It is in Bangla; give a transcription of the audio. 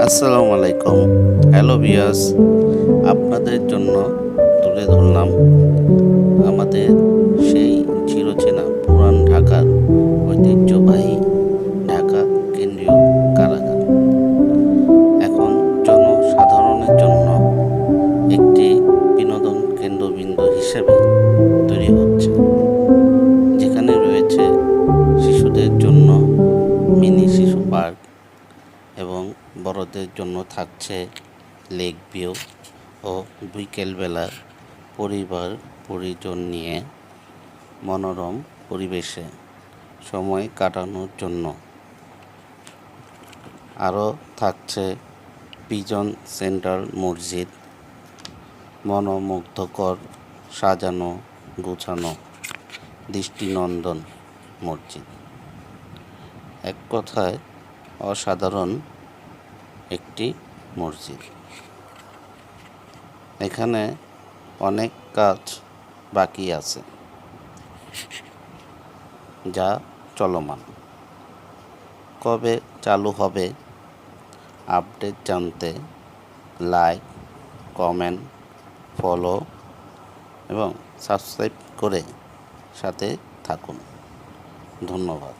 আসসালামু আলাইকুম। হ্যালো ভিউয়ার্স, আপনাদের জন্য তুলে ধরলাম আমাদের সেই চিরচেনা পুরান ঢাকার ঐতিহ্যবাহী ঢাকা কেন্দ্রীয় কারাগার। এখন জনসাধারণের জন্য একটি বিনোদন কেন্দ্রবিন্দু হিসেবে তৈরি হচ্ছে, যেখানে রয়েছে শিশুদের জন্য মিনি শিশু পার্ক এবং বড়দের জন্য থাকছে লেক ভিউ ও বিকেলবেলা পরিবার পরিজন নিয়ে মনোরম পরিবেশে সময় কাটানোর জন্য আরও থাকছে পিজন সেন্ট্রাল মসজিদ, মনোমুগ্ধকর সাজানো গোছানো দৃষ্টিনন্দন মসজিদ। এক কথায় অসাধারণ একটি মসজিদ। এখানে অনেক কাজ বাকি আছে, যা চলমান। কবে চালু হবে আপডেট জানতে লাইক, কমেন্ট, ফলো এবং সাবস্ক্রাইব করে সাথে থাকুন। ধন্যবাদ।